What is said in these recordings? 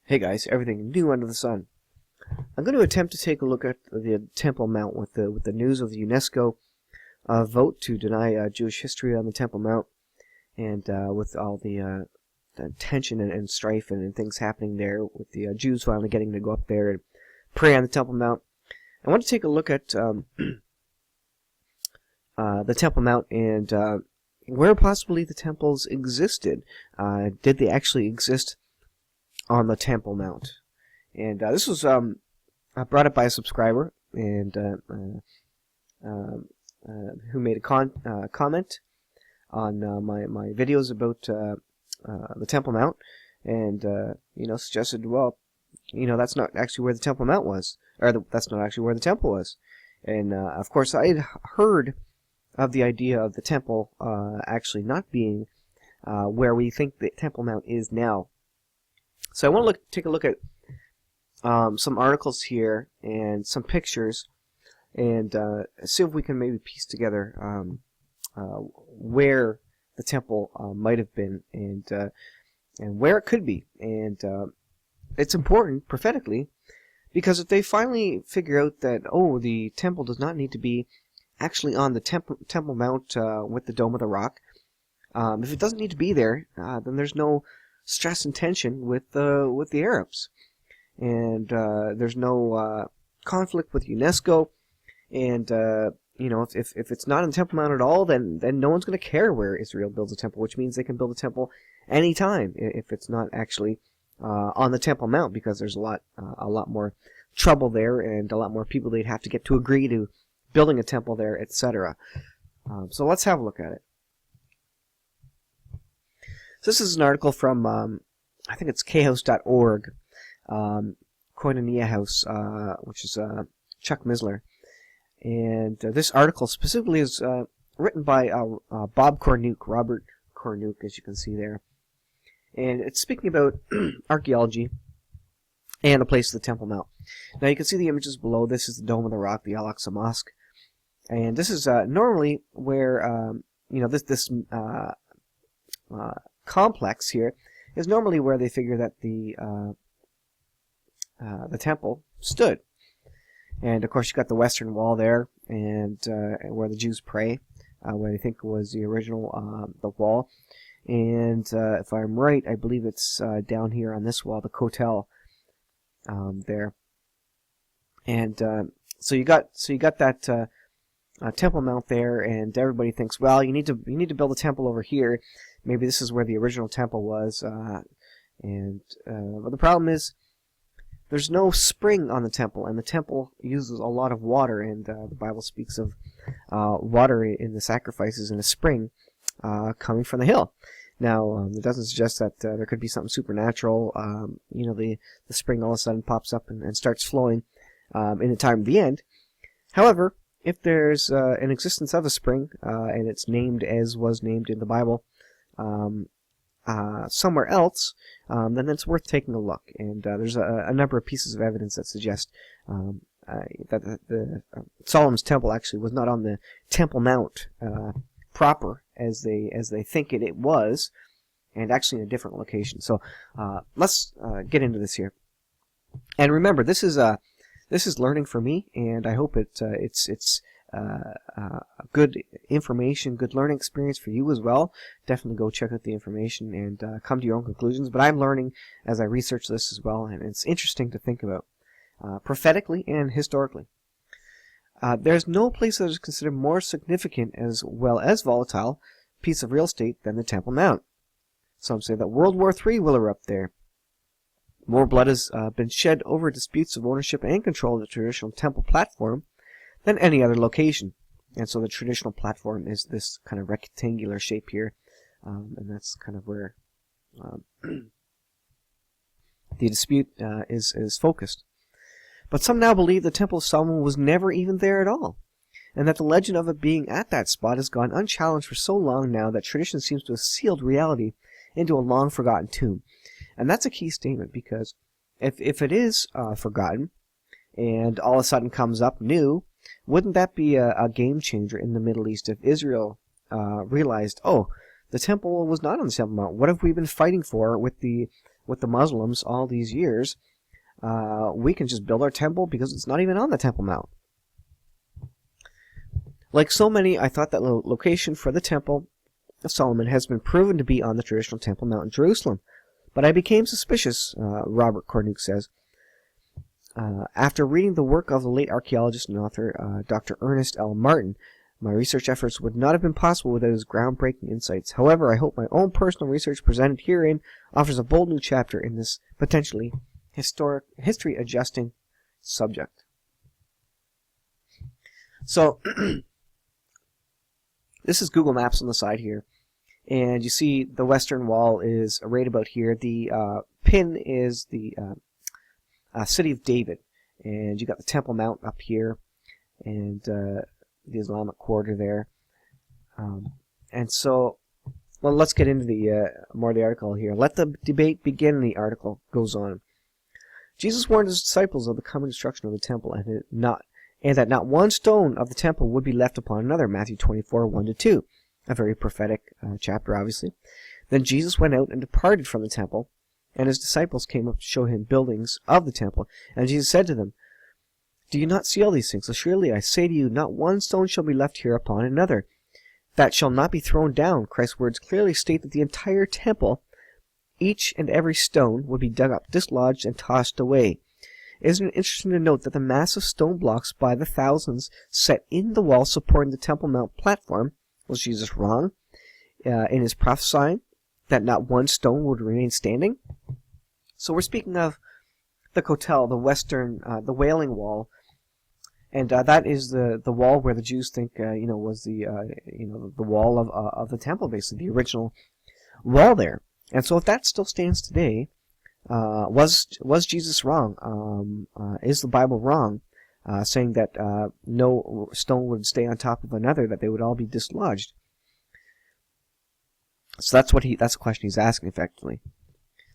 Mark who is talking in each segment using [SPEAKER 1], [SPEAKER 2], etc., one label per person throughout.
[SPEAKER 1] Hey guys, everything new under the sun. I'm going to attempt to take a look at the Temple Mount with the news of the UNESCO vote to deny Jewish history on the Temple Mount, and with all the tension and strife and things happening there, with the Jews finally getting to go up there and pray on the Temple Mount. I want to take a look at the Temple Mount and where possibly the temples existed. Did they actually exist on the Temple Mount? And this was brought up by a subscriber, and who made a comment on my videos about the Temple Mount, and suggested, well, that's not actually where the Temple Mount was, or that's not actually where the temple was. And of course, I had heard of the idea of the temple actually not being where we think the Temple Mount is now. So I want to take a look at some articles here and some pictures, and see if we can maybe piece together where the temple might have been, and where it could be. And it's important prophetically, because if they finally figure out that, oh, the temple does not need to be actually on the Temple Mount with the Dome of the Rock, if it doesn't need to be there, then there's no stress and tension with the Arabs, and there's no conflict with UNESCO, and if it's not in the Temple Mount at all, then no one's going to care where Israel builds a temple, which means they can build a temple anytime if it's not actually on the Temple Mount, because there's a lot more trouble there, and a lot more people they'd have to get to agree to building a temple there, etc. So let's have a look at it. So this is an article from, I think it's khouse.org, Koinonia House, which is Chuck Misler. And this article specifically is written by Bob Cornuke, Robert Cornuke, as you can see there. And it's speaking about archaeology and the place of the Temple Mount. Now you can see the images below. This is the Dome of the Rock, the Al-Aqsa Mosque. And this is normally where, this complex here is normally where they figure that the temple stood. And of course you got the Western Wall there, and where the Jews pray, where they think was the original the wall. And if I'm right, I believe it's down here on this wall, the Kotel there. And so you got that Temple Mount there, and everybody thinks, well, you need to build a temple over here. Maybe this is where the original temple was, but the problem is there's no spring on the temple, and the temple uses a lot of water, and the Bible speaks of water in the sacrifices in a spring coming from the hill. Now, it doesn't suggest that there could be something supernatural. The spring all of a sudden pops up and starts flowing in the time of the end. However, if there's an existence of a spring, and it's named as was named in the Bible somewhere else, then it's worth taking a look. And there's a number of pieces of evidence that suggest that the Solomon's temple actually was not on the Temple Mount proper as they think it was, and actually in a different location. So let's get into this here. And remember, this is learning for me, and I hope it's good information, good learning experience for you as well. Definitely go check out the information and come to your own conclusions. But I'm learning as I research this as well, and it's interesting to think about prophetically and historically. There's no place that is considered more significant as well as volatile piece of real estate than the Temple Mount. Some say that World War III will erupt there. More blood has been shed over disputes of ownership and control of the traditional temple platform than any other location. And so the traditional platform is this kind of rectangular shape here, and that's kind of where the dispute is focused. But some now believe the Temple of Solomon was never even there at all, and that the legend of it being at that spot has gone unchallenged for so long now that tradition seems to have sealed reality into a long-forgotten tomb. And that's a key statement, because if it is forgotten and all of a sudden comes up new, wouldn't that be a game changer in the Middle East if Israel realized, oh, the temple was not on the Temple Mount. What have we been fighting for with the with the Muslims all these years, we can just build our temple because it's not even on the Temple Mount. Like so many, I thought that the location for the Temple of Solomon has been proven to be on the traditional Temple Mount in Jerusalem. But I became suspicious, Robert Cornuke says, after reading the work of the late archaeologist and author Dr. Ernest L. Martin. My research efforts would not have been possible without his groundbreaking insights. However, I hope my own personal research presented herein offers a bold new chapter in this potentially history-adjusting subject. So, this is Google Maps on the side here, and you see the Western Wall is right about here. The pin is the city of David, and you got the Temple Mount up here, and the Islamic quarter there. And so, well, let's get into the more of the article here. Let the debate begin, the article goes on. Jesus warned his disciples of the coming destruction of the temple, and that not one stone of the temple would be left upon another. Matthew 24, 1-2. A very prophetic chapter, obviously. Then Jesus went out and departed from the temple, and his disciples came up to show him buildings of the temple. And Jesus said to them, Do you not see all these things? Surely I say to you, not one stone shall be left here upon another that shall not be thrown down. Christ's words clearly state that the entire temple, each and every stone, would be dug up, dislodged, and tossed away. Isn't it interesting to note that the massive stone blocks by the thousands set in the wall supporting the Temple Mount platform? Was Jesus wrong in his prophesying that not one stone would remain standing? So we're speaking of the Kotel, the Wailing Wall, and that is the wall where the Jews think was the the wall of the temple, basically the original wall there. And so if that still stands today, was Jesus wrong? Is the Bible wrong, saying that no stone would stay on top of another, that they would all be dislodged? So that's the question he's asking, effectively.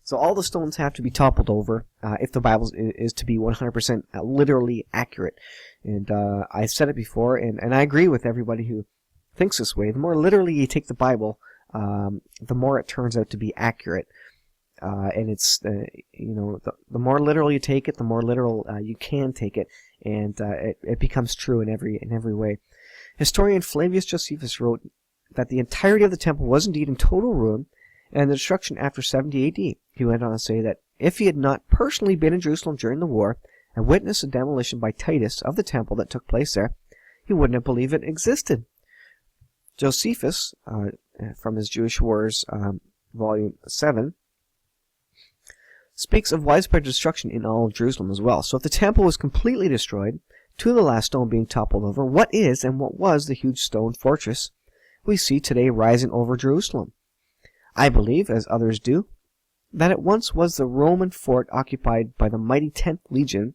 [SPEAKER 1] So all the stones have to be toppled over if the Bible is to be 100% literally accurate. And I've said it before, and I agree with everybody who thinks this way. The more literally you take the Bible, the more it turns out to be accurate. And it's the more literal you take it, the more literal you can take it, and it becomes true in every way. Historian Flavius Josephus wrote that the entirety of the temple was indeed in total ruin, and the destruction after 70 A.D. He went on to say that if he had not personally been in Jerusalem during the war and witnessed the demolition by Titus of the temple that took place there, he wouldn't have believed it existed. Josephus, from his Jewish Wars, Volume 7, speaks of widespread destruction in all of Jerusalem as well. So if the temple was completely destroyed, to the last stone being toppled over, what is and what was the huge stone fortress we see today rising over Jerusalem? I believe, as others do, that it once was the Roman fort occupied by the mighty 10th Legion.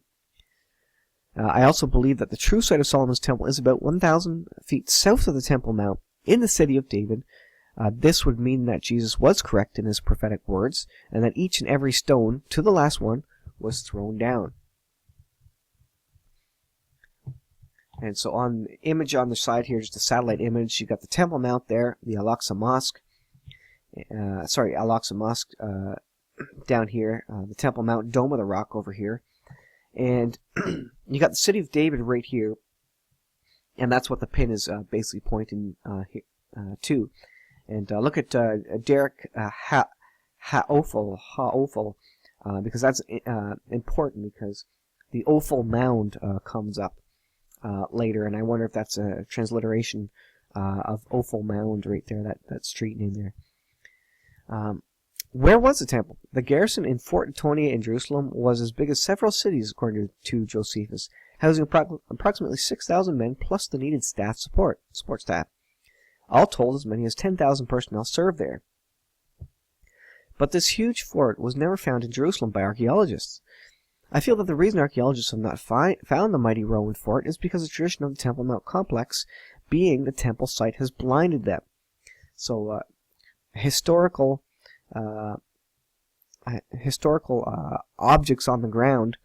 [SPEAKER 1] I also believe that the true site of Solomon's temple is about 1,000 feet south of the Temple Mount in the city of David. This would mean that Jesus was correct in his prophetic words, and that each and every stone, to the last one, was thrown down. And so on the image on the side here, just a satellite image, you got the Temple Mount there, the Al-Aqsa Mosque. Al-Aqsa Mosque down here, the Temple Mount, Dome of the Rock over here. And you got the city of David right here, and that's what the pin is basically pointing to. And look at Derek Ha'ophel, because that's important, because the Ophel Mound comes up later, and I wonder if that's a transliteration of Ophel Mound right there, that street name there. Where was the temple? The garrison in Fort Antonia in Jerusalem was as big as several cities, according to Josephus, housing approximately 6,000 men plus the needed support staff. All told, as many as 10,000 personnel served there. But this huge fort was never found in Jerusalem by archaeologists. I feel that the reason archaeologists have not found the mighty Roman fort is because the tradition of the Temple Mount complex, being the temple site, has blinded them. So, historical objects on the ground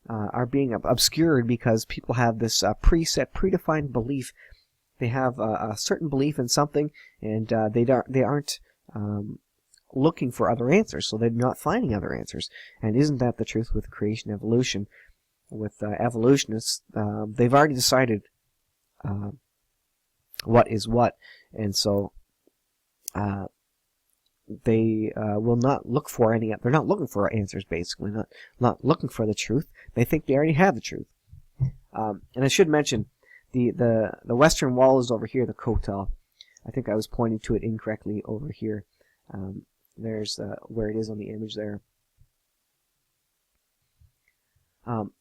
[SPEAKER 1] are being obscured because people have this predefined belief. They have a certain belief in something, and they aren't looking for other answers, so they're not finding other answers. And isn't that the truth with creation evolution? With evolutionists, they've already decided what is what, and so they will not look for any. They're not looking for answers, basically, not looking for the truth. They think they already have the truth. And I should mention, the Western Wall is over here, the Kotel. I think I was pointing to it incorrectly over here. There's where it is on the image there.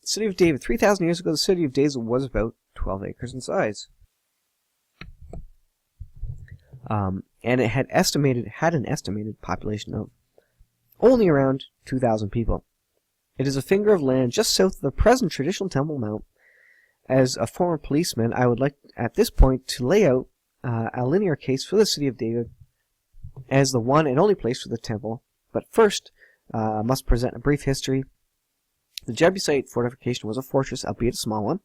[SPEAKER 1] City of David. 3,000 years ago, the city of David was about 12 acres in size. And it had an estimated population of only around 2,000 people. It is a finger of land just south of the present traditional Temple Mount. As a former policeman, I would like at this point to lay out a linear case for the city of David as the one and only place for the temple. But first, I must present a brief history. The Jebusite fortification was a fortress, albeit a small one,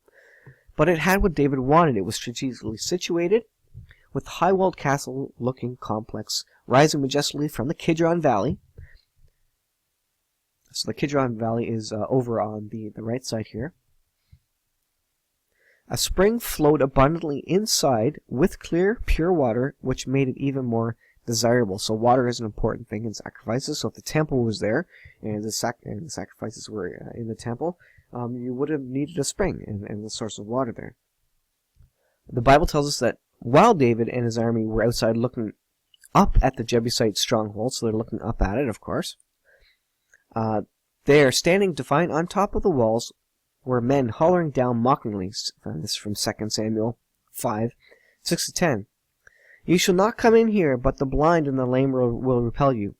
[SPEAKER 1] but it had what David wanted. It was strategically situated, with a high-walled castle-looking complex rising majestically from the Kidron Valley. So the Kidron Valley is over on the right side here. A spring flowed abundantly inside with clear, pure water, which made it even more desirable. So water is an important thing in sacrifices. So if the temple was there and the sacrifices were in the temple, you would have needed a spring and the source of water there. The Bible tells us that while David and his army were outside looking up at the Jebusite stronghold, so they're looking up at it, of course, they are standing defiant on top of the walls were men hollering down mockingly. This is from 2 Samuel 5, 6-10. You shall not come in here, but the blind and the lame will repel you.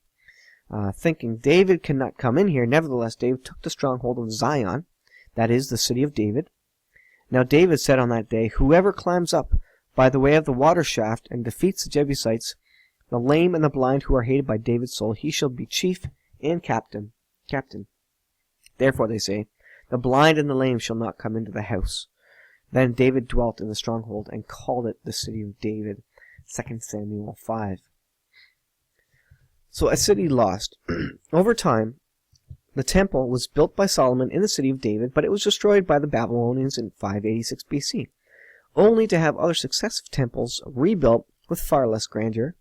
[SPEAKER 1] Thinking David cannot come in here, nevertheless David took the stronghold of Zion, that is, the city of David. Now David said on that day, whoever climbs up by the way of the water shaft and defeats the Jebusites, the lame and the blind who are hated by David's soul, he shall be chief and captain. Therefore, they say, the blind and the lame shall not come into the house. Then David dwelt in the stronghold and called it the city of David. 2 Samuel 5. So a city lost. Over time, the temple was built by Solomon in the city of David, but it was destroyed by the Babylonians in 586 BC, only to have other successive temples rebuilt with far less grandeur,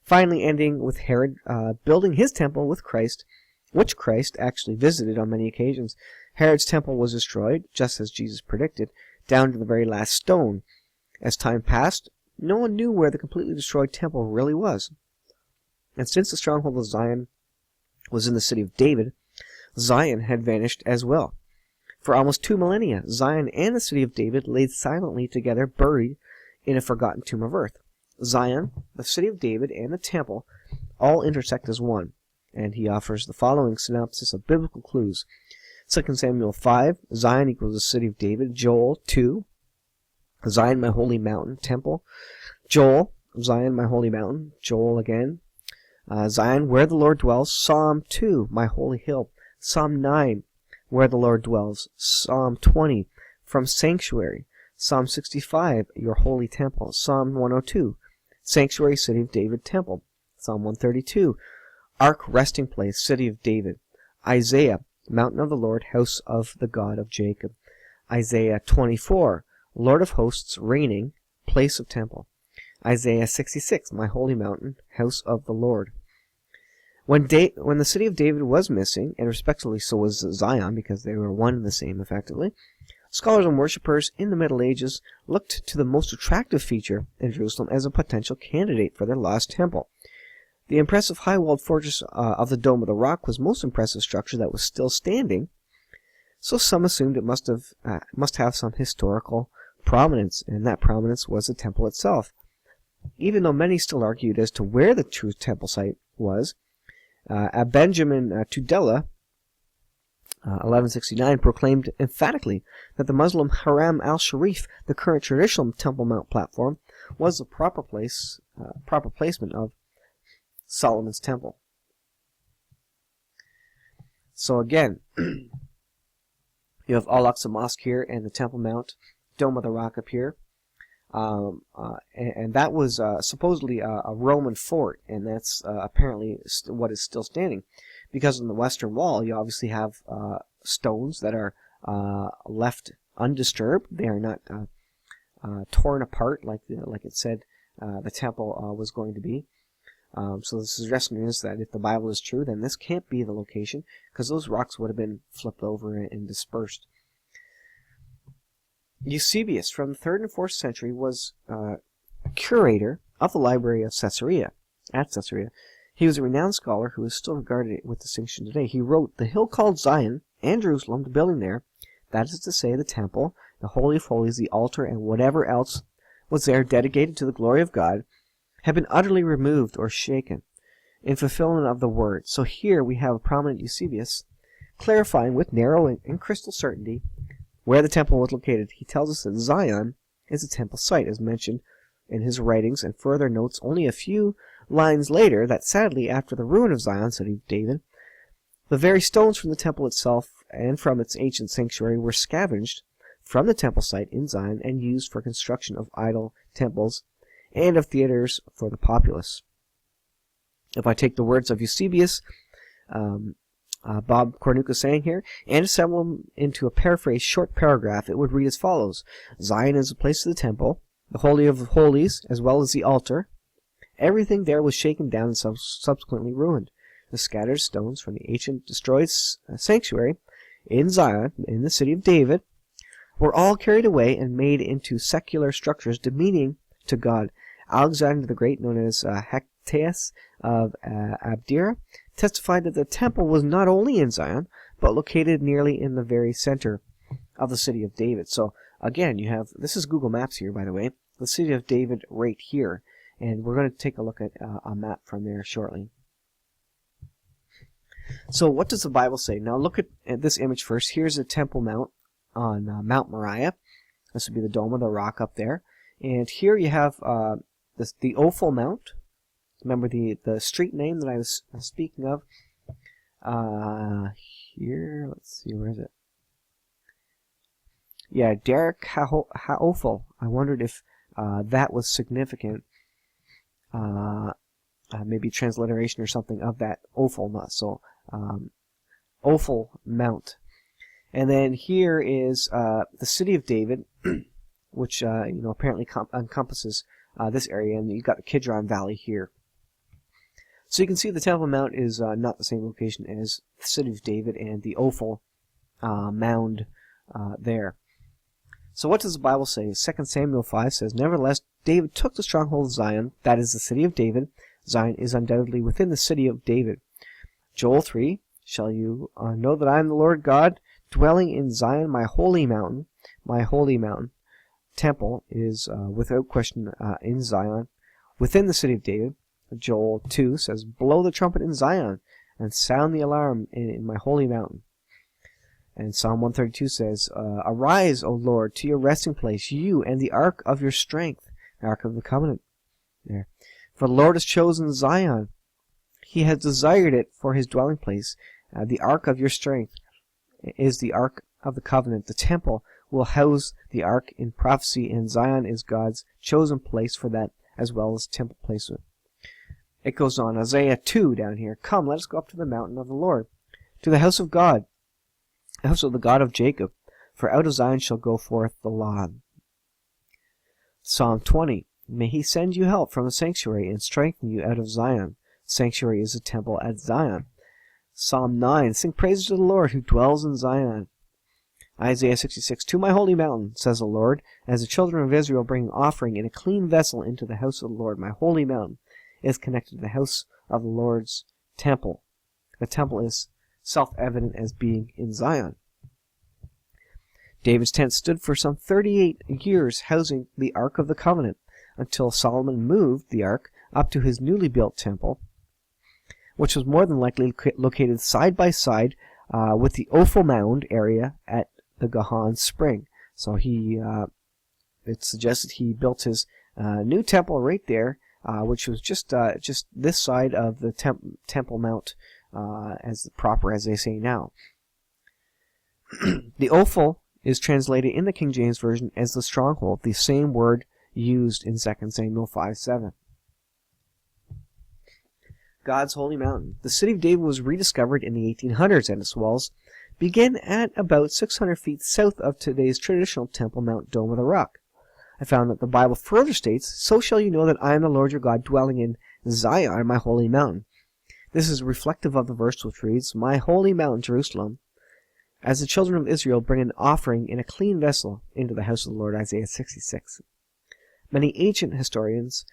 [SPEAKER 1] finally ending with Herod building his temple with Christ, which Christ actually visited on many occasions. Herod's temple was destroyed, just as Jesus predicted, down to the very last stone. As time passed, no one knew where the completely destroyed temple really was. And since the stronghold of Zion was in the city of David, Zion had vanished as well. For almost 2 millennia, Zion and the city of David lay silently together, buried in a forgotten tomb of earth. Zion, the city of David, and the temple all intersect as one, and he offers the following synopsis of biblical clues. 2 Samuel 5, Zion equals the city of David. Joel 2, Zion, my holy mountain, temple. Joel, Zion, my holy mountain. Joel again. Zion, where the Lord dwells. Psalm 2, my holy hill. Psalm 9, where the Lord dwells. Psalm 20, from sanctuary. Psalm 65, your holy temple. Psalm 102, sanctuary, city of David, temple. Psalm 132, ark resting place, city of David. Isaiah, mountain of the Lord, house of the God of Jacob. Isaiah 24, Lord of hosts, reigning, place of temple. Isaiah 66, my holy mountain, house of the Lord. When the city of David was missing, and respectively so was Zion, because they were one and the same effectively, scholars and worshippers in the Middle Ages looked to the most attractive feature in Jerusalem as a potential candidate for their lost temple. The impressive high-walled fortress of the Dome of the Rock was the most impressive structure that was still standing, so some assumed it must have some historical prominence, and that prominence was the temple itself. Even though many still argued as to where the true temple site was, Benjamin Tudela, 1169, proclaimed emphatically that the Muslim Haram al-Sharif, the current traditional Temple Mount platform, was the proper placement of Solomon's temple. So again, you have Al-Aqsa Mosque here and the Temple Mount, Dome of the Rock up here. and that was supposedly a Roman fort, and that's apparently what is still standing. Because on the Western Wall, you obviously have stones that are left undisturbed. They are not torn apart like it said the temple was going to be. So the suggestion is that if the Bible is true, then this can't be the location, because those rocks would have been flipped over and dispersed. Eusebius, from the 3rd and 4th century, was curator of the library of Caesarea, at Caesarea. He was a renowned scholar who is still regarded with distinction today. He wrote, "The hill called Zion, and Jerusalem, the building there, that is to say, the temple, the Holy of Holies, the altar, and whatever else was there dedicated to the glory of God, have been utterly removed or shaken in fulfillment of the word." So here we have a prominent Eusebius clarifying with narrow and crystal certainty where the temple was located. He tells us that Zion is a temple site, as mentioned in his writings, and further notes only a few lines later that sadly, after the ruin of Zion, city of David, the very stones from the temple itself and from its ancient sanctuary were scavenged from the temple site in Zion and used for construction of idol temples and of theaters for the populace. If I take the words of Eusebius, Bob Cornuka saying here, and assemble them into a paraphrased short paragraph, it would read as follows: Zion is the place of the temple, the Holy of Holies, as well as the altar. Everything there was shaken down and subsequently ruined. The scattered stones from the ancient destroyed sanctuary in Zion, in the city of David, were all carried away and made into secular structures demeaning to God. Alexander the Great, known as Hectaeus of Abdera, testified that the temple was not only in Zion, but located nearly in the very center of the city of David. So again, you have, this is Google Maps here, by the way, the city of David right here, and we're going to take a look at a map from there shortly. So what does the Bible say? Now look at this image first. Here's a Temple Mount on Mount Moriah. This would be the dome of the rock up there. And here you have the Ophel Mount. Remember the street name that I was speaking of? Here, let's see, where is it? Yeah, Derek Haophel. I wondered if that was significant. Maybe transliteration or something of that Ophel. So, Ophel Mount. And then here is the city of David, which apparently encompasses this area, and you've got the Kidron Valley here. So you can see the Temple Mount is not the same location as the city of David and the Ophel mound there. So what does the Bible say? 2 Samuel 5 says, "Nevertheless, David took the stronghold of Zion, that is the city of David. Zion is undoubtedly within the city of David." Joel 3, "Shall you know that I am the Lord God, dwelling in Zion, my holy mountain." My holy mountain. Temple is without question in Zion, within the city of David. Joel 2 says, "Blow the trumpet in Zion, and sound the alarm in my holy mountain." And Psalm 132 says, "Arise, O Lord, to your resting place, you and the ark of your strength," the ark of the covenant there. "For the Lord has chosen Zion. He has desired it for his dwelling place. The ark of your strength is the ark of the covenant." The temple will house the ark in prophecy, and Zion is God's chosen place for that, as well as temple placement. It goes on, Isaiah 2 down here, "Come, let us go up to the mountain of the Lord, to the house of God, the house of the God of Jacob, for out of Zion shall go forth the law." Psalm 20, "May he send you help from the sanctuary and strengthen you out of Zion." Sanctuary is a temple at Zion. Psalm 9, "Sing praises to the Lord who dwells in Zion." Isaiah 66, "To my holy mountain, says the Lord, as the children of Israel bring an offering in a clean vessel into the house of the Lord. My holy mountain is connected to the house of the Lord's temple. The temple is self-evident as being in Zion. David's tent stood for some 38 years housing the Ark of the Covenant, until Solomon moved the Ark up to his newly built temple, which was more than likely located side by side with the Ophel Mound area at the Gihon spring. So it's suggested he built his new temple right there, which was just this side of the Temple Mount, as proper as they say now. The Ophel is translated in the King James Version as the stronghold. The same word used in 2 Samuel 5:7. God's Holy Mountain. The city of David was rediscovered in the 1800s, and its walls began at about 600 feet south of today's traditional Temple Mount Dome of the Rock. I found that the Bible further states, "So shall you know that I am the Lord your God, dwelling in Zion, my holy mountain." This is reflective of the verse which reads, "My holy mountain, Jerusalem, as the children of Israel bring an offering in a clean vessel into the house of the Lord," Isaiah 66. Many ancient historians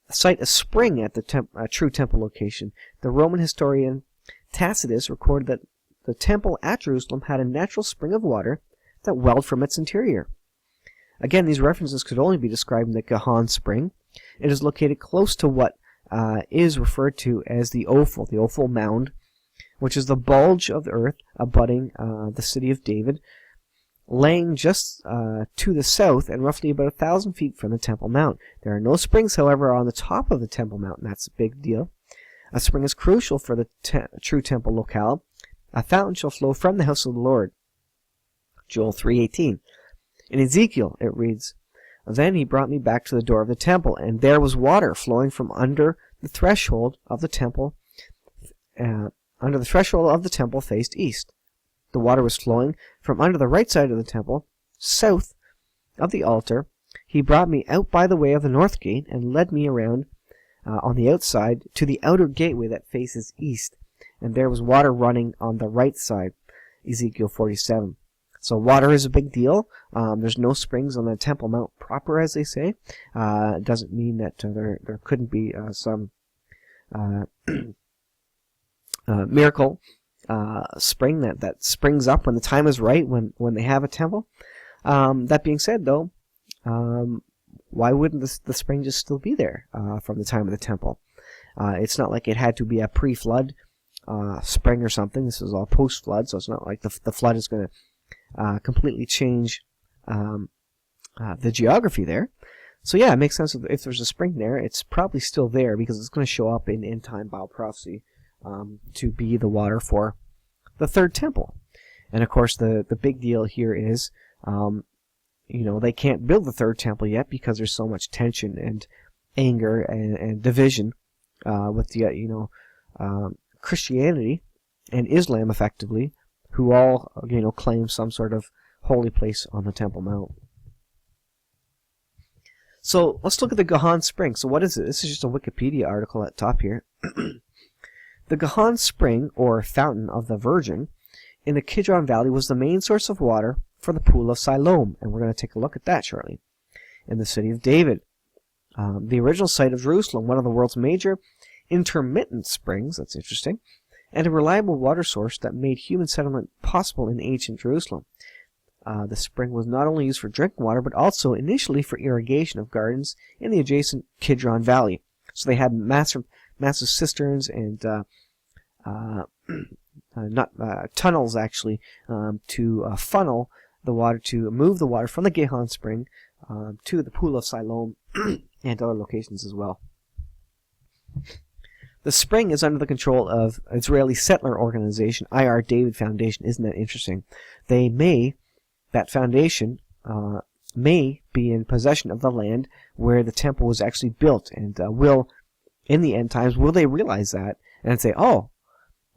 [SPEAKER 1] cite a spring at the true temple location. The Roman historian Tacitus recorded that the temple at Jerusalem had a natural spring of water that welled from its interior. Again, these references could only be described in the Gihon spring. It is located close to what is referred to as the Ophel mound, which is the bulge of the earth abutting the city of David, laying just to the south and roughly about 1,000 feet from the Temple Mount. There are no springs, however, on the top of the Temple Mount, and that's a big deal. A spring is crucial for the true temple locale. A fountain shall flow from the house of the Lord. Joel 3:18. In Ezekiel, it reads, "Then he brought me back to the door of the temple, and there was water flowing from under the threshold of the temple. Under the threshold of the temple faced east. The water was flowing from under the right side of the temple, south of the altar. He brought me out by the way of the north gate and led me around on the outside to the outer gateway that faces east, and there was water running on the right side." Ezekiel 47. So water is a big deal. There's no springs on the Temple Mount proper, as they say. It doesn't mean that there couldn't be some miracle spring that springs up when the time is right, when they have a temple. That being said, though, why wouldn't the spring just still be there from the time of the temple? It's not like it had to be a pre-flood spring or something. This is all post-flood, so it's not like the flood is going to completely change the geography there. So yeah, it makes sense. If there's a spring there, it's probably still there because it's going to show up in end-time Bible prophecy to be the water for the third temple. And of course, the big deal here is, they can't build the third temple yet because there's so much tension and anger and division with the Christianity and Islam, effectively, who all claim some sort of holy place on the Temple Mount. So let's look at the Gihon Spring. So what is it? This is just a Wikipedia article at the top here. The Gihon Spring, or Fountain of the Virgin, in the Kidron Valley was the main source of water for the Pool of Siloam, and we're going to take a look at that shortly. In the city of David, the original site of Jerusalem, one of the world's major intermittent springs, that's interesting, and a reliable water source that made human settlement possible in ancient Jerusalem. The spring was not only used for drinking water, but also initially for irrigation of gardens in the adjacent Kidron Valley. So they had massive cisterns and tunnels, actually, to funnel the water, to move the water from the Gihon Spring to the Pool of Siloam and other locations as well. The spring is under the control of Israeli settler organization I.R. David Foundation. Isn't that interesting? That foundation may be in possession of the land where the temple was actually built, and in the end times, will they realize that and say, oh,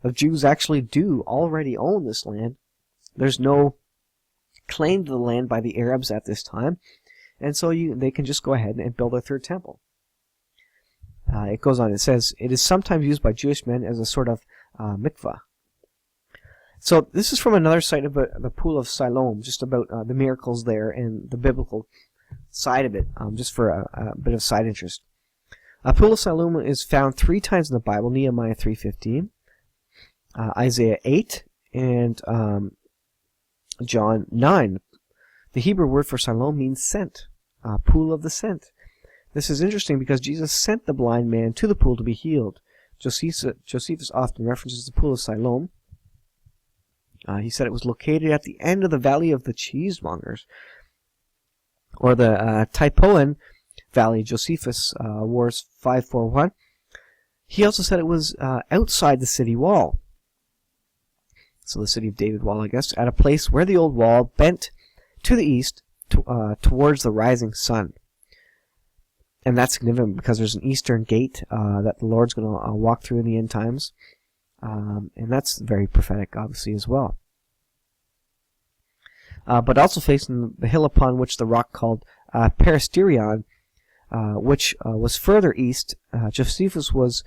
[SPEAKER 1] the Jews actually do already own this land. There's no claim to the land by the Arabs at this time, and so they can just go ahead and build their third temple. It goes on, it says, it is sometimes used by Jewish men as a sort of mikvah. So this is from another site about the Pool of Siloam, just about the miracles there and the biblical side of it, just for a bit of side interest. Pool of Siloam is found 3 times in the Bible: Nehemiah 3:15, Isaiah 8, and John 9. The Hebrew word for Siloam means sent, pool of the sent. This is interesting because Jesus sent the blind man to the pool to be healed. Josephus often references the Pool of Siloam. He said it was located at the end of the Valley of the Cheesemongers, or the Typoan Valley. Josephus, Wars 541. He also said it was outside the city wall. So the city of David wall, I guess, at a place where the old wall bent to the east towards the rising sun. And that's significant because there's an eastern gate that the Lord's going to walk through in the end times. And that's very prophetic, obviously, as well. But also facing the hill upon which the rock called Peristerion, which was further east, Josephus was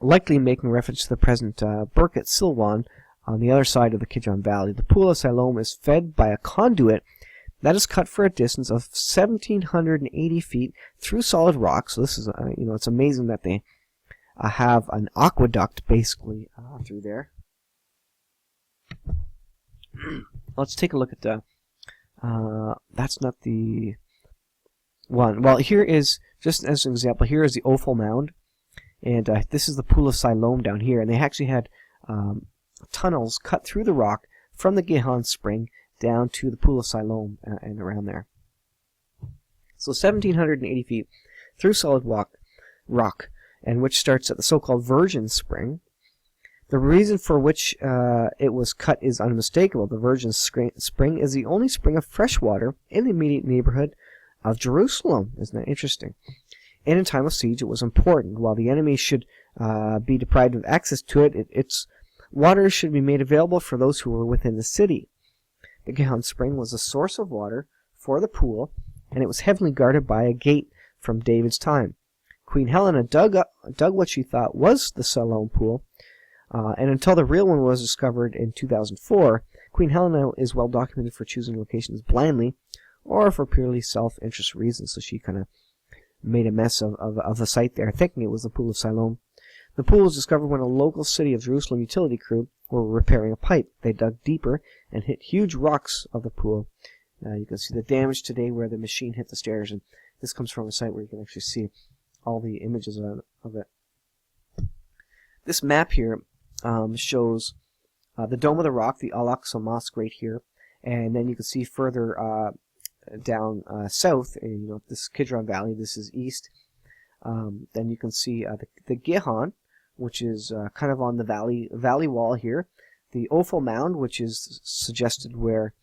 [SPEAKER 1] likely making reference to the present Birket Siloam on the other side of the Gihon Valley. The pool of Siloam is fed by a conduit that is cut for a distance of 1,780 feet through solid rock. So this is, it's amazing that they have an aqueduct basically through there. Let's take a look at the. That's not the one. Well, here is, just as an example, here is the Ophel Mound, and this is the pool of Siloam down here, and they actually had tunnels cut through the rock from the Gihon spring down to the pool of Siloam and around there. So 1,780 feet through solid rock, and which starts at the so-called Virgin Spring. The reason for which it was cut is unmistakable. The Virgin Spring is the only spring of fresh water in the immediate neighborhood of Jerusalem. Isn't that interesting? And in time of siege, it was important. While the enemy should be deprived of access to it, its water should be made available for those who were within the city. The Gihon Spring was a source of water for the pool, and it was heavily guarded by a gate from David's time. Queen Helena dug what she thought was the Siloam pool, and until the real one was discovered in 2004, Queen Helena is well documented for choosing locations blindly or for purely self-interest reasons. So she kind of made a mess of the site there, thinking it was the pool of Siloam. The pool was discovered when a local City of Jerusalem utility crew were repairing a pipe. They dug deeper and hit huge rocks of the pool. You can see the damage today where the machine hit the stairs, and this comes from a site where you can actually see all the images of it. This map here shows the Dome of the Rock, the Al-Aqsa Mosque right here, and then you can see further down south, this Kidron Valley, this is east. Then you can see the Gihon, which is kind of on the valley wall here. The Ophel Mound, which is suggested where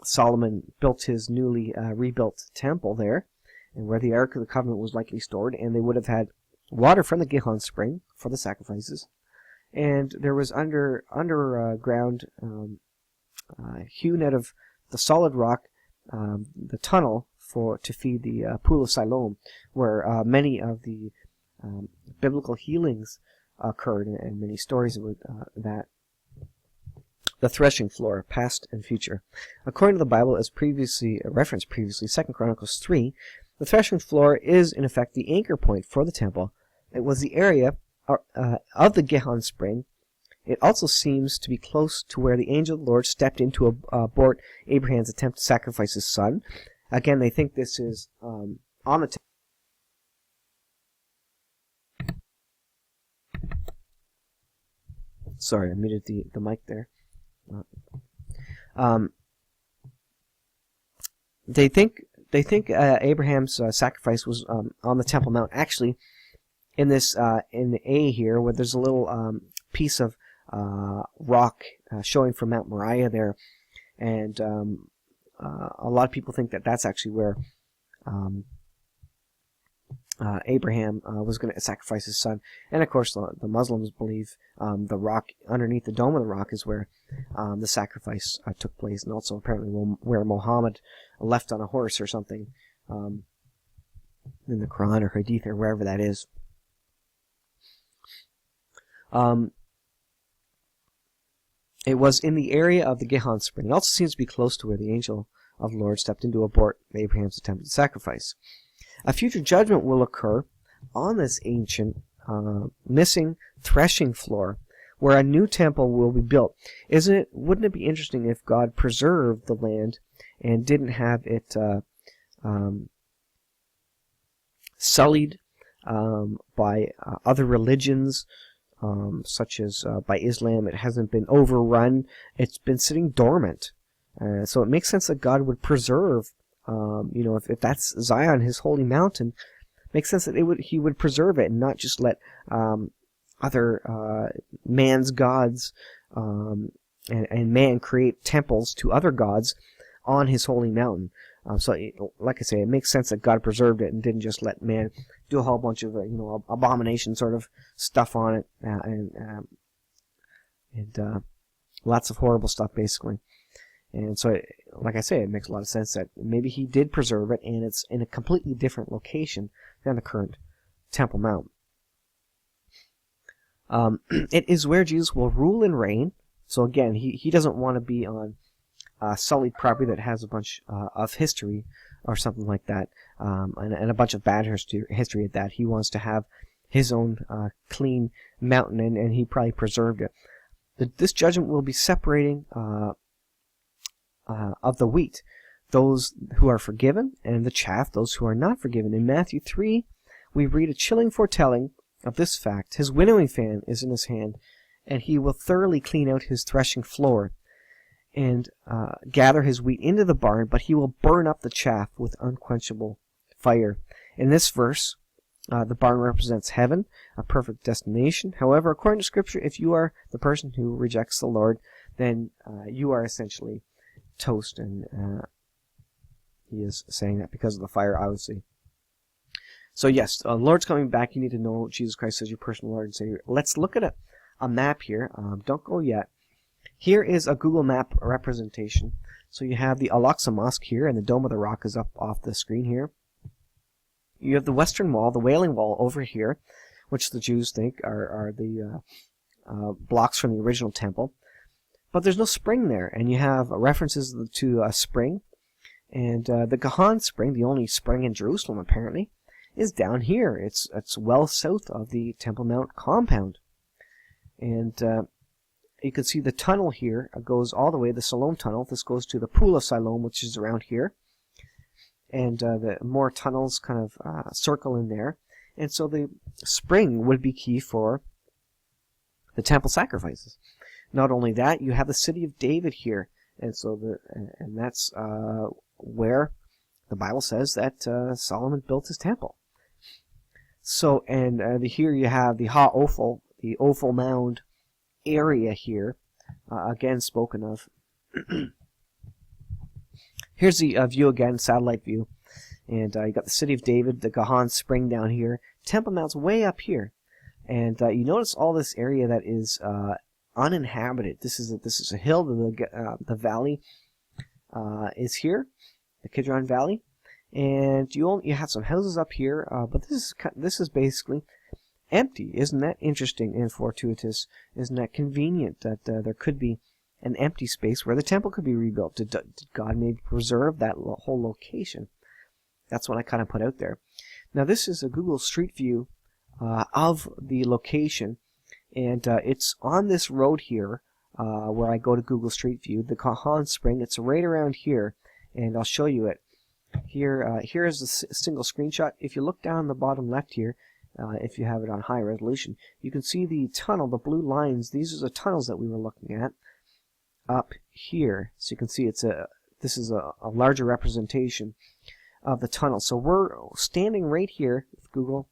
[SPEAKER 1] Solomon built his newly rebuilt temple there, and where the Ark of the Covenant was likely stored, and they would have had water from the Gihon spring for the sacrifices. And there was underground hewn out of the solid rock, the tunnel to feed the pool of Siloam, where many of the biblical healings occurred, and many stories about that. The threshing floor, past and future. According to the Bible, as referenced previously, 2 Chronicles 3, the threshing floor is in effect the anchor point for the temple. It was the area of the Gihon spring. It also seems to be close to where the angel of the Lord stepped in to abort Abraham's attempt to sacrifice his son. Again, they think this is on the Sorry, I muted the mic there. They think Abraham's sacrifice was on the Temple Mount. Actually, in this in the A here, where there's a little piece of rock showing from Mount Moriah there, and a lot of people think that that's actually where Abraham was going to sacrifice his son. And of course, the Muslims believe the rock underneath the Dome of the Rock is where the sacrifice took place, and also apparently where Muhammad left on a horse or something in the Quran or Hadith or wherever that is. It was in the area of the Gihon spring. It also seems to be close to where the angel of the Lord stepped in to abort Abraham's attempted sacrifice. A future judgment will occur on this ancient missing threshing floor, where a new temple will be built. Wouldn't it be interesting if God preserved the land and didn't have it sullied by other religions, such as by Islam? It hasn't been overrun. It's been sitting dormant. So it makes sense that God would preserve, if that's Zion, his holy mountain, makes sense that he would preserve it and not just let other man's gods and man create temples to other gods on his holy mountain. Like I say, it makes sense that God preserved it and didn't just let man do a whole bunch of abomination sort of stuff on it and lots of horrible stuff basically. And so, like I say, it makes a lot of sense that maybe he did preserve it, and it's in a completely different location than the current Temple Mount. It is where Jesus will rule and reign. So again, he doesn't want to be on sullied property that has a bunch of history or something like that, and a bunch of bad history at that. He wants to have his own clean mountain, and he probably preserved it. This judgment will be separating of the wheat, those who are forgiven, and the chaff, those who are not forgiven. In Matthew 3, we read a chilling foretelling of this fact. His winnowing fan is in his hand, and he will thoroughly clean out his threshing floor and gather his wheat into the barn, but he will burn up the chaff with unquenchable fire. In this verse, the barn represents heaven, a perfect destination. However, according to Scripture, if you are the person who rejects the Lord, then you are essentially toast, and he is saying that because of the fire, obviously. So yes, the Lord's coming back. You need to know Jesus Christ as your personal Lord and Savior. Let's look at a map here. Don't go yet. Here is a Google map representation. So you have the Al-Aqsa Mosque here, and the Dome of the Rock is up off the screen here. You have the Western Wall, the Wailing Wall over here, which the Jews think are the blocks from the original temple. But there's no spring there, and you have references to a spring. And the Gihon spring, the only spring in Jerusalem apparently, is down here. It's well south of the Temple Mount compound. And you can see the tunnel here goes all the way, the Siloam tunnel. This goes to the pool of Siloam, which is around here. And the more tunnels kind of circle in there. And so the spring would be key for the temple sacrifices. Not only that, you have the city of David here, and so that's where the Bible says that Solomon built his temple. So, and here you have the Ha-Ophel, the Ophel Mound area here, again spoken of. Here's the view again, satellite view, and you got the city of David, the Gihon spring down here, Temple Mount's way up here, and you notice all this area that is uninhabited. This is a hill. The valley is here, the Kidron Valley, and you have some houses up here, but this is basically empty. Isn't that interesting and fortuitous? Isn't that convenient that there could be an empty space where the temple could be rebuilt? Did God maybe preserve that whole location? That's what I kind of put out there. Now this is a Google Street View of the location. And it's on this road here where I go to Google Street View, the Gihon Spring. It's right around here, and I'll show you it. Here is a single screenshot. If you look down the bottom left here, if you have it on high resolution, you can see the tunnel, the blue lines. These are the tunnels that we were looking at up here. So you can see this is a larger representation of the tunnel. So we're standing right here with Google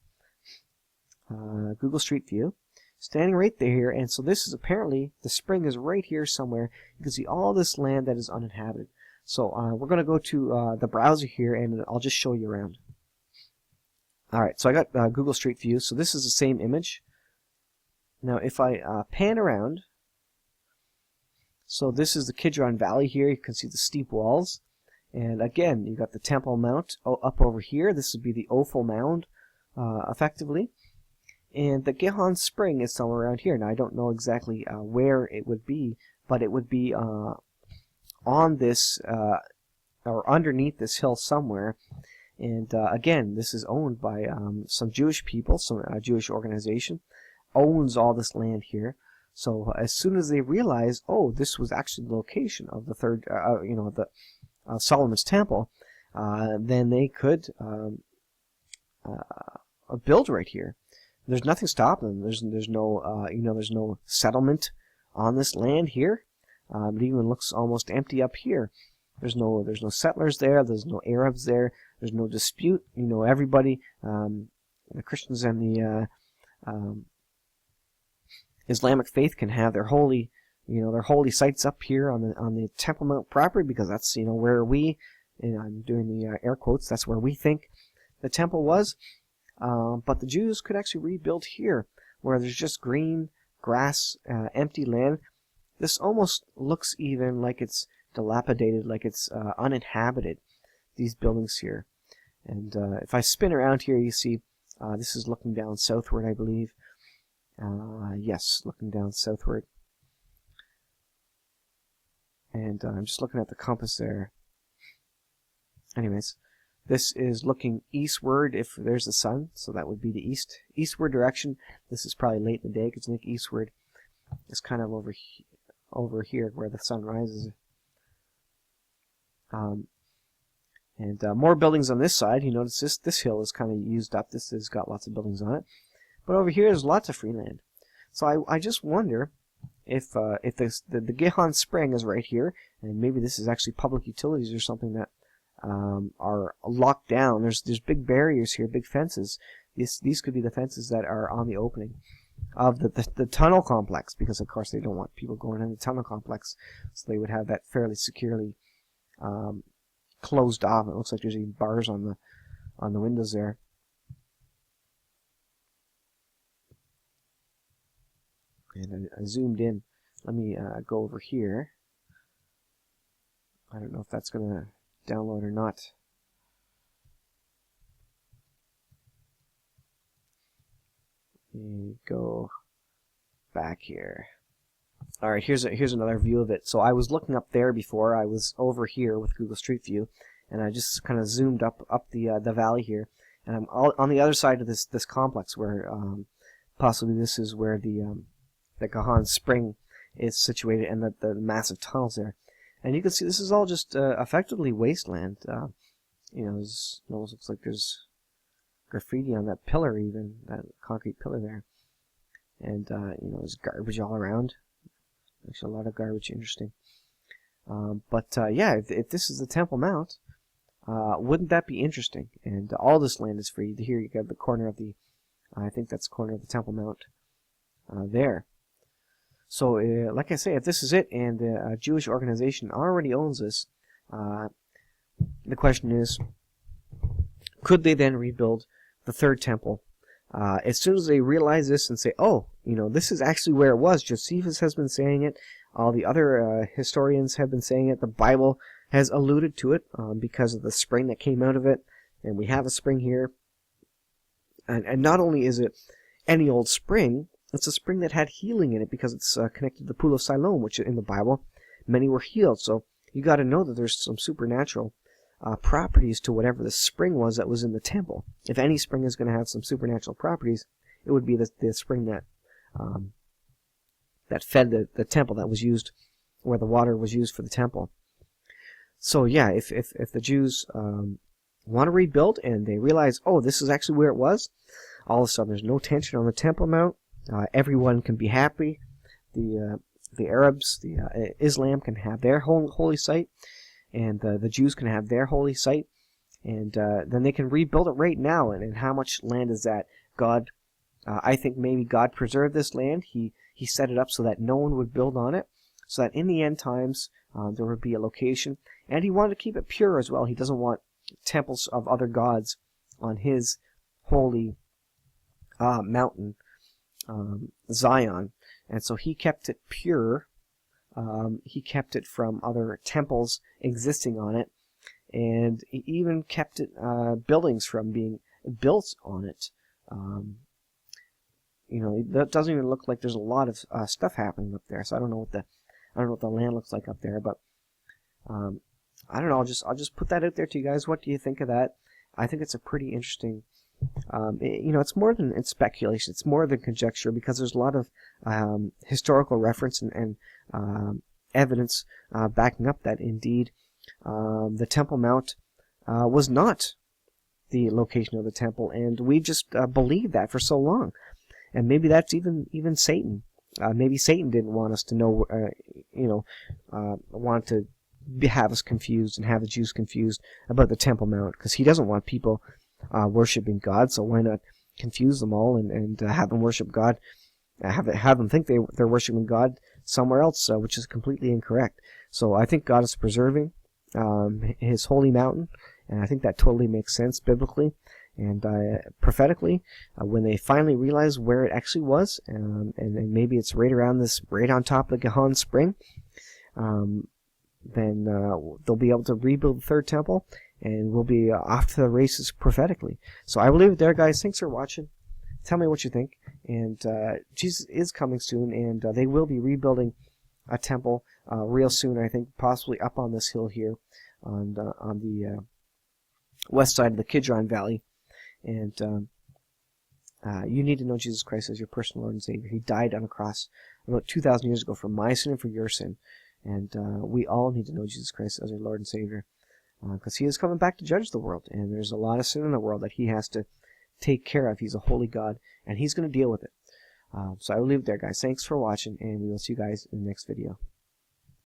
[SPEAKER 1] Street View. Standing right there, and so this is apparently, the spring is right here somewhere. You can see all this land that is uninhabited. So we're going to go to the browser here, and I'll just show you around. Alright, so I got Google Street View, so this is the same image. Now if I pan around, so this is the Kidron Valley here. You can see the steep walls. And again, you got the Temple Mount up over here. This would be the Ophel Mound, effectively. And the Gihon Spring is somewhere around here. Now, I don't know exactly where it would be, but it would be on this, or underneath this hill somewhere. And again, this is owned by some Jewish people, some Jewish organization, owns all this land here. So as soon as they realize, oh, this was actually the location of the third, Solomon's temple, then they could build right here. There's nothing stopping them. There's no there's no settlement on this land here. It even looks almost empty up here. There's no settlers there. There's no Arabs there. There's no dispute. Everybody, the Christians and the Islamic faith can have their holy sites up here on the Temple Mount property, because that's where we and I'm doing the air quotes, that's where we think the temple was. But the Jews could actually rebuild here, where there's just green grass, empty land. This almost looks even like it's dilapidated, like it's uninhabited, these buildings here. And if I spin around here, you see this is looking down southward, I believe. Yes, looking down southward. And I'm just looking at the compass there. Anyways, this is looking eastward if there's the sun, so that would be the eastward direction. This is probably late in the day because I think eastward is kind of over here where the sun rises. And more buildings on this side. You notice this hill is kind of used up. This has got lots of buildings on it. But over here there's lots of free land. So I just wonder if the Gihon Spring is right here, and maybe this is actually public utilities or something that are locked down. There's big barriers here, big fences. These could be the fences that are on the opening of the tunnel complex, because of course they don't want people going in the tunnel complex, so they would have that fairly securely closed off. It looks like there's even bars on the windows there. And I zoomed in. Let me go over here. I don't know if that's gonna download or not. Let me go back here. Alright, here's another view of it. So I was looking up there before. I was over here with Google Street View, and I just kind of zoomed up the valley here, and I'm on the other side of this complex where possibly this is where the Gihon Spring is situated, and the massive tunnels there. And you can see this is all just effectively wasteland. You know, it almost looks like there's graffiti on that pillar, even that concrete pillar there. And you know, there's garbage all around. Actually, a lot of garbage. Interesting. But yeah, if this is the Temple Mount, wouldn't that be interesting? And all this land is free. Here you got the corner of the, I think that's the corner of the Temple Mount there. So, like I say, if this is it, and a Jewish organization already owns this, the question is, could they then rebuild the third temple? As soon as they realize this and say, oh, you know, this is actually where it was. Josephus has been saying it. All the other historians have been saying it. The Bible has alluded to it because of the spring that came out of it. And we have a spring here. And not only is it any old spring, it's a spring that had healing in it because it's connected to the pool of Siloam, which in the Bible, many were healed. So you got to know that there's some supernatural properties to whatever the spring was that was in the temple. If any spring is going to have some supernatural properties, it would be the spring that that fed the temple, that was used, where the water was used for the temple. So yeah, if the Jews want to rebuild and they realize, oh, this is actually where it was, all of a sudden there's no tension on the Temple Mount. Everyone can be happy. The Arabs, the Islam can have their holy site, and the Jews can have their holy site, and then they can rebuild it right now. And how much land is that? God, I think maybe God preserved this land. He set it up so that no one would build on it, so that in the end times there would be a location. And He wanted to keep it pure as well. He doesn't want temples of other gods on His holy mountain, Zion. And so He kept it pure. He kept it from other temples existing on it, and He even kept it buildings from being built on it. You know, that doesn't even look like there's a lot of stuff happening up there. So I don't know what the land looks like up there, but I don't know. I'll just put that out there to you guys. What do you think of that? I think it's a pretty interesting. You know, it's more than speculation. It's more than conjecture, because there's a lot of historical reference and evidence backing up that indeed the Temple Mount was not the location of the temple, and we just believed that for so long. And maybe that's even Satan. Maybe Satan didn't want us to know, want to have us confused and have the Jews confused about the Temple Mount, because he doesn't want people worshiping God. So why not confuse them all and have them worship God, have them think they're worshiping God somewhere else, which is completely incorrect. So I think God is preserving his holy mountain, and I think that totally makes sense biblically and prophetically. When they finally realize where it actually was, and maybe it's right on top of the Gihon spring, then they'll be able to rebuild the third temple, and we'll be off to the races prophetically. So I will leave it there, guys. Thanks for watching. Tell me what you think. And Jesus is coming soon, and they will be rebuilding a temple real soon, I think, possibly up on this hill here on the west side of the Kidron Valley. And you need to know Jesus Christ as your personal Lord and Savior. He died on a cross about 2,000 years ago for my sin and for your sin. And we all need to know Jesus Christ as our Lord and Savior, because He is coming back to judge the world. And there's a lot of sin in the world that He has to take care of. He's a holy God, and He's going to deal with it. So I will leave it there, guys. Thanks for watching, and we will see you guys in the next video.